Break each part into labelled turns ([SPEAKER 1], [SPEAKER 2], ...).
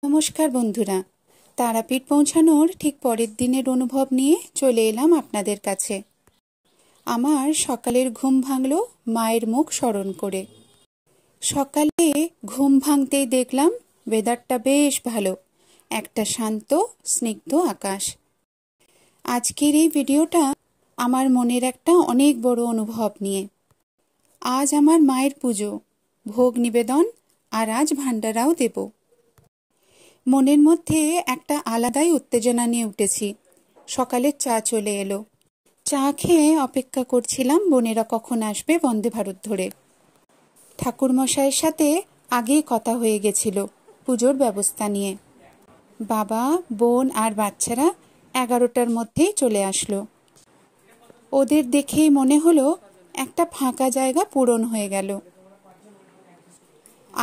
[SPEAKER 1] নমস্কার বন্ধুরা, তারাপীঠ পৌঁছানোর ঠিক পরের দিনের অনুভব নিয়ে চলে এলাম আপনাদের কাছে। আমার সকালের ঘুম ভাঙল মায়ের মুখ স্মরণ করে। সকালে ঘুম ভাঙতেই দেখলাম ওয়েদারটা বেশ ভালো, একটা শান্ত স্নিগ্ধ আকাশ। আজকের এই ভিডিওটা আমার মনের একটা অনেক বড় অনুভব নিয়ে। আজ আমার মায়ের পুজো, ভোগ নিবেদন আর আজ ভান্ডারাও দেব। মনের মধ্যে একটা আলাদাই উত্তেজনা নিয়ে উঠেছি। সকালের চা চলে এলো। চা খেয়ে অপেক্ষা করছিলাম বোনেরা কখন আসবে বন্দে ভারত ধরে। ঠাকুরমশাইয়ের সাথে আগেই কথা হয়ে গেছিল পুজোর ব্যবস্থা নিয়ে। বাবা, বোন আর বাচ্চারা 11টার মধ্যেই চলে আসলো। ওদের দেখেই মনে হলো একটা ফাঁকা জায়গা পূরণ হয়ে গেল।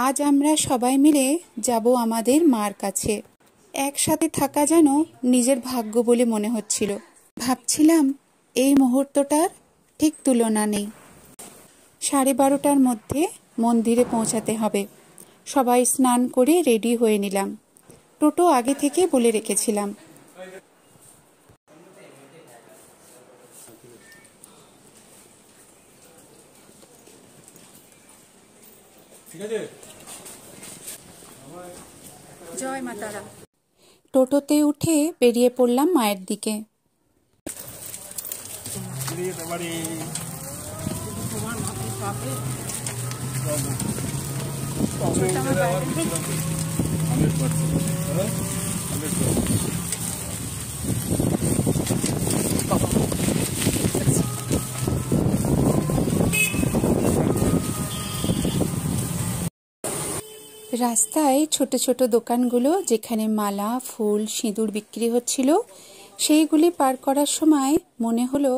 [SPEAKER 1] আজ আমরা সবাই মিলে যাব আমাদের মার কাছে। একসাথে থাকা যেন নিজের ভাগ্য বলে মনে হচ্ছিল। ভাবছিলাম এই মুহূর্তটার ঠিক তুলনা নেই। 12:30টার মধ্যে মন্দিরে পৌঁছাতে হবে। সবাই স্নান করে রেডি হয়ে নিলাম। টোটো আগে থেকে বলে রেখেছিলাম। জয় মা তারা। টোটোতে উঠে বেরিয়ে পড়লাম মায়ের দিকে। রাস্তায় ছোট ছোট দোকানগুলো, যেখানে মালা, ফুল, সিঁদুর বিক্রি হচ্ছিল, সেইগুলি পার করার সময় মনে হলো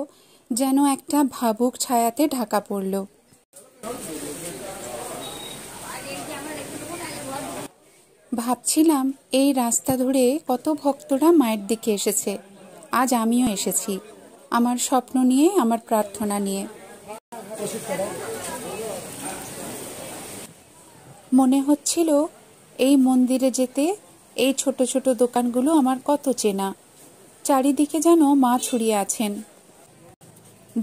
[SPEAKER 1] যেন একটা ভাবুক ছায়াতে ঢাকা পড়ল। ভাবছিলাম এই রাস্তা ধরে কত ভক্তরা মায়ের দিকে এসেছে। আজ আমিও এসেছি, আমার স্বপ্ন নিয়ে, আমার প্রার্থনা নিয়ে। মনে হচ্ছিল এই মন্দিরে যেতে এই ছোট ছোট দোকানগুলো আমার কত চেনা। চারিদিকে যেন মা ছড়িয়ে আছেন।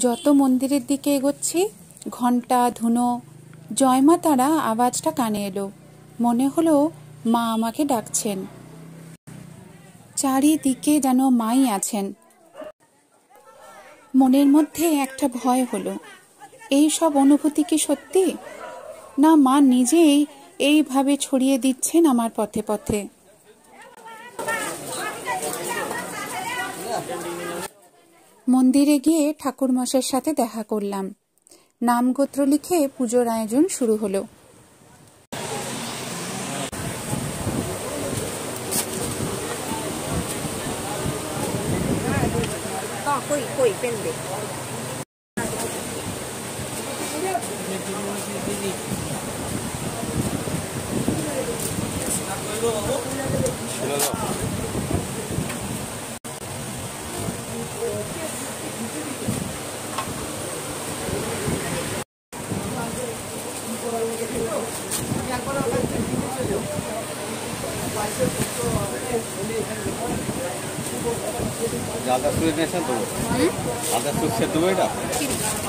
[SPEAKER 1] যত মন্দিরের দিকে এগোচ্ছি, ঘণ্টা, ধুনো, জয় মা তারা আওয়াজটা কানে এলো। মনে হলো মা আমাকে ডাকছেন। চারিদিকে যেন মাই আছেন। মনের মধ্যে একটা ভয় হলো, এই সব অনুভূতি কি সত্যি, না মা নিজেই এইভাবে ছড়িয়ে দিচ্ছেন আমার পথে পথে। মন্দিরে গিয়ে ঠাকুরমশাইয়ের সাথে দেখা করলাম। নামগোত্র লিখে পুজোর আয়োজন শুরু হলো।
[SPEAKER 2] আদা সুরে নেছেন তো? আদা সুর সেদ্ধ এটা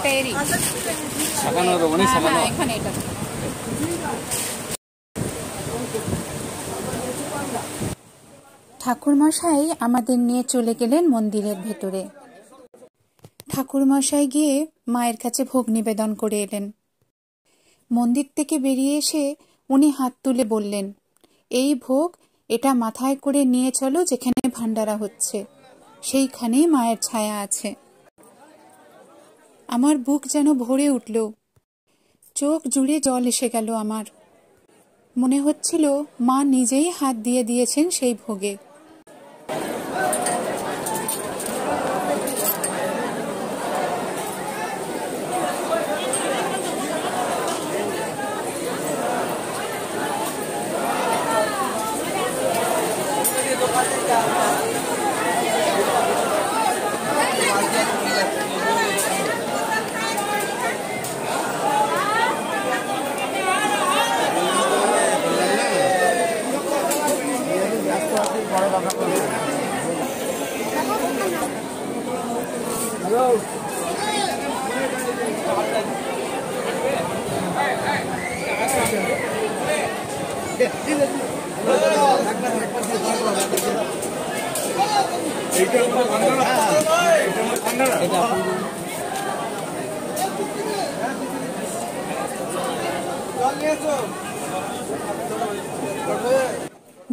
[SPEAKER 1] তৈরি
[SPEAKER 2] শাখানো দেবো না? শাখানো
[SPEAKER 1] এখানে এটা। ঠাকুরমশাই আমাদের নিয়ে চলে গেলেন মন্দিরের ভেতরে। ঠাকুরমশাই গিয়ে মায়ের কাছে ভোগ নিবেদন করে এলেন। মন্দির থেকে বেরিয়ে এসে উনি হাত তুলে বললেন, এই ভোগ, এটা মাথায় করে নিয়ে চলো যেখানে ভান্ডারা হচ্ছে, সেইখানেই মায়ের ছায়া আছে। আমার বুক যেন ভরে উঠল, চোখ জুড়ে জল এসে গেল আমার। মনে হচ্ছিল মা নিজেই হাত দিয়ে দিয়েছেন সেই ভোগে।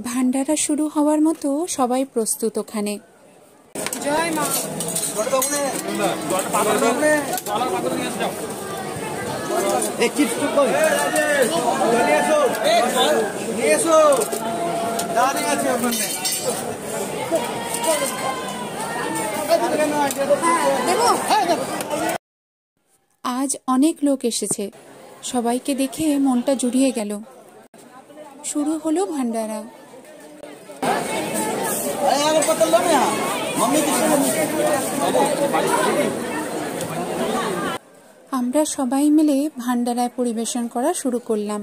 [SPEAKER 1] ভান্ডারা শুরু হওয়ার মতো সবাই প্রস্তুত ওখানে। জয় মা। আজ অনেক লোক এসেছে, সবাইকে দেখে মনটা জুড়িয়ে গেল। শুরু হলো ভান্ডারা। আমরা সবাই মিলে ভান্ডারায় পরিবেশন করা শুরু করলাম।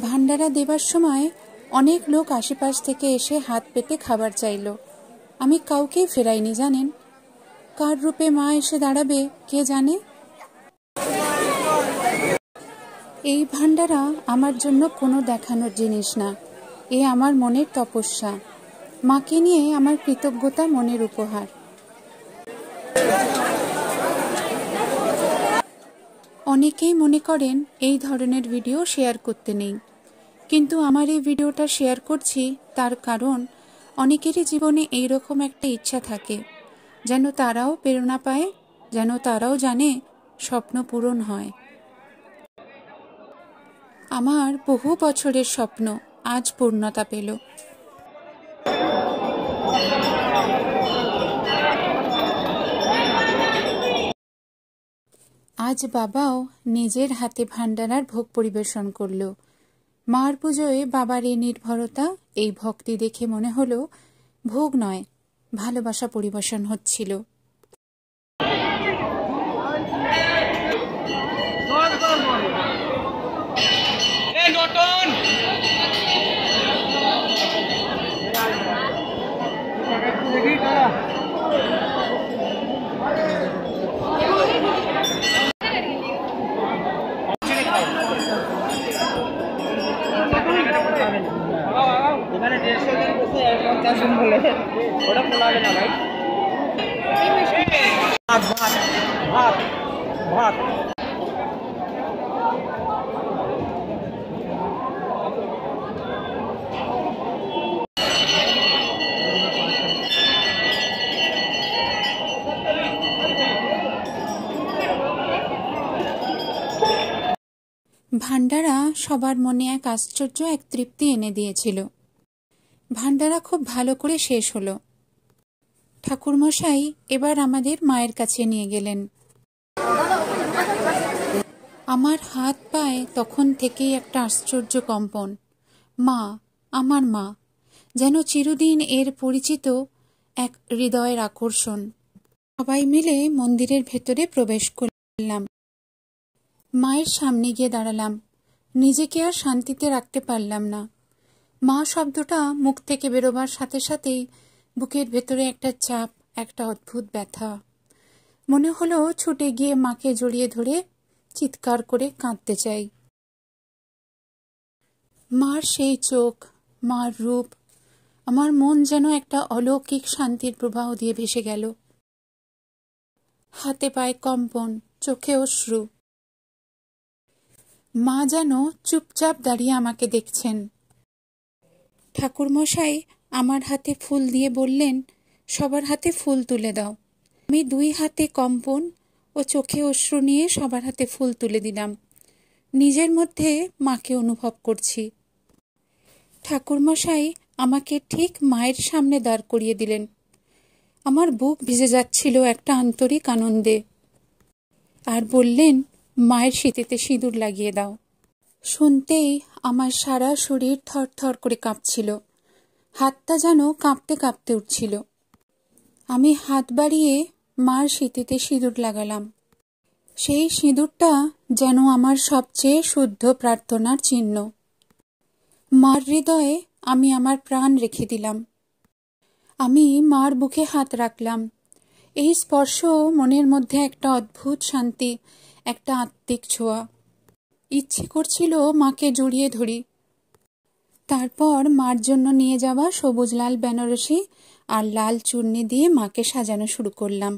[SPEAKER 1] ভান্ডারা দেবার সময় অনেক লোক আশেপাশ থেকে এসে হাত পেতে খাবার চাইল। আমি কাউকেই ফেরাইনি জানেন। কার রূপে মা এসে দাঁড়াবে কে জানে। এই ভান্ডারা আমার জন্য কোনো দেখানোর জিনিস না, এ আমার মনের তপস্যা, মাকে নিয়ে আমার কৃতজ্ঞতা, মনের উপহার। অনেকেই মনে করেন এই ধরনের ভিডিও শেয়ার করতে নেই, কিন্তু আমার এই ভিডিওটা শেয়ার করছি তার কারণ অনেকেরই জীবনে এইরকম একটা ইচ্ছা থাকে, যেন তারাও প্রেরণা পায়, যেন তারাও জানে স্বপ্ন পূরণ হয়। আমার বহু বছরের স্বপ্ন আজ পূর্ণতা পেল। আজ বাবাও নিজের হাতে ভান্ডারার ভোগ পরিবেশন করল। মার পুজোয় বাবার এই নির্ভরতা, এই ভক্তি দেখে মনে হলো ভোগ নয়, ভালোবাসা পরিবেশন হচ্ছিল। ভান্ডারা সবার মনে এক আশ্চর্য, এক তৃপ্তি এনে দিয়েছিল। ভান্ডারা খুব ভালো করে শেষ হলো। ঠাকুরমশাই এবার আমাদের মায়ের কাছে নিয়ে গেলেন। আমার হাত পায়ে তখন থেকেই একটা আশ্চর্য কম্পন। মা, আমার মা, যেন চিরদিন এর পরিচিত এক হৃদয়ের আকর্ষণ। সবাই মিলে মন্দিরের ভেতরে প্রবেশ করলাম। মায়ের সামনে গিয়ে দাঁড়ালাম। নিজেকে আর শান্তিতে রাখতে পারলাম না। মা শব্দটা মুখ থেকে বেরোবার সাথে সাথেই বুকের ভেতরে একটা চাপ, একটা অদ্ভুত ব্যথা। মনে হলো ছুটে গিয়ে মাকে জড়িয়ে ধরে চিৎকার করে কাঁদতে চাই। মার সেই চোখ, মার রূপ, আমার মন যেন একটা অলৌকিক শান্তির প্রবাহ দিয়ে ভেসে গেল। হাতে পায়ে কম্পন, চোখে অশ্রু। মা যেন চুপচাপ দাঁড়িয়ে আমাকে দেখছেন। ঠাকুরমশাই আমার হাতে ফুল দিয়ে বললেন, সবার হাতে ফুল তুলে দাও। আমি দুই হাতে কম্পন ও চোখে অশ্রু নিয়ে সবার হাতে ফুল তুলে দিলাম। নিজের মধ্যে মাকে অনুভব করছি। ঠাকুরমশাই আমাকে ঠিক মায়ের সামনে দাঁড় করিয়ে দিলেন। আমার বুক ভিজে যাচ্ছিল একটা আন্তরিক আনন্দে। আর বললেন, মায়ের সিঁথিতে সিঁদুর লাগিয়ে দাও। শুনতেই আমার সারা শরীর থরথর করে কাঁপছিল, হাতটা যেন কাঁপতে কাঁপতে উঠছিল। আমি হাত বাড়িয়ে মার সিঁথিতে সিঁদুর লাগালাম। সেই সিঁদুরটা যেন আমার সবচেয়ে শুদ্ধ প্রার্থনার চিহ্ন। মার হৃদয়ে আমি আমার প্রাণ রেখে দিলাম। আমি মার বুকে হাত রাখলাম। এই স্পর্শ মনের মধ্যে একটা অদ্ভুত শান্তি, একটা আত্মিক ছোঁয়া। ইচ্ছে করছিল মাকে জড়িয়ে ধরি। তারপর মার জন্য নিয়ে যাওয়া সবুজ লাল বেনারসি আর লাল চূর্ণি দিয়ে মাকে সাজানো শুরু করলাম।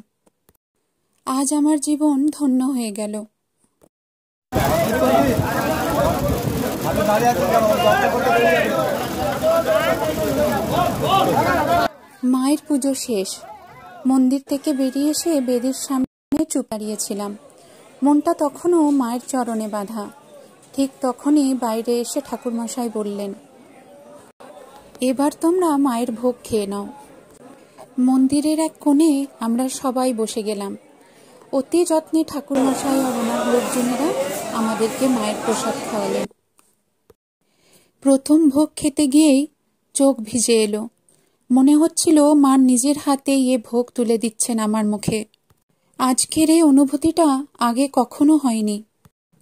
[SPEAKER 1] আজ আমার জীবন ধন্য হয়ে গেল। মায়ের পুজো শেষ। মন্দির থেকে বেরিয়ে এসে বেদির সামনে চুপ দাঁড়িয়েছিলাম। মনটা তখনও মায়ের চরণে বাঁধা। ঠিক তখনই বাইরে এসে ঠাকুরমশাই বললেন, এবার তোমরা মায়ের ভোগ খেয়ে নাও। মন্দিরের এক কোণে আমরা সবাই বসে গেলাম। অতি যত্নে ঠাকুরমশাই আর ওনার লোকজনেরা আমাদেরকে মায়ের প্রসাদ খাওয়ালেন। প্রথম ভোগ খেতে গিয়েই চোখ ভিজে এলো। মনে হচ্ছিল মা নিজের হাতে এ ভোগ তুলে দিচ্ছেন আমার মুখে। আজকের এই অনুভূতিটা আগে কখনো হয়নি,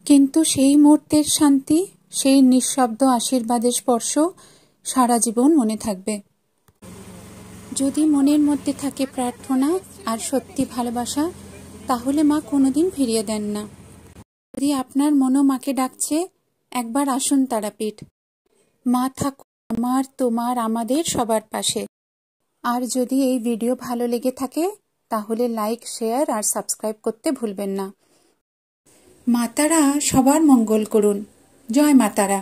[SPEAKER 1] কিন্তু সেই মুহূর্তের শান্তি, সেই নিঃশব্দ আশীর্বাদের স্পর্শ সারা জীবন মনে থাকবে। যদি মনের মধ্যে থাকে প্রার্থনা আর সত্যি ভালোবাসা, তাহলে মা কোনোদিন ফিরিয়ে দেন না। যদি আপনার মনও মাকে ডাকছে, একবার আসুন তারাপীঠ। মা থাকুন আমার, তোমার, আমাদের সবার পাশে। আর যদি এই ভিডিও ভালো লেগে থাকে তাহলে লাইক, শেয়ার আর সাবস্ক্রাইব করতে ভুলবেন না। মা তারা সবার মঙ্গল করুন। জয় মা তারা।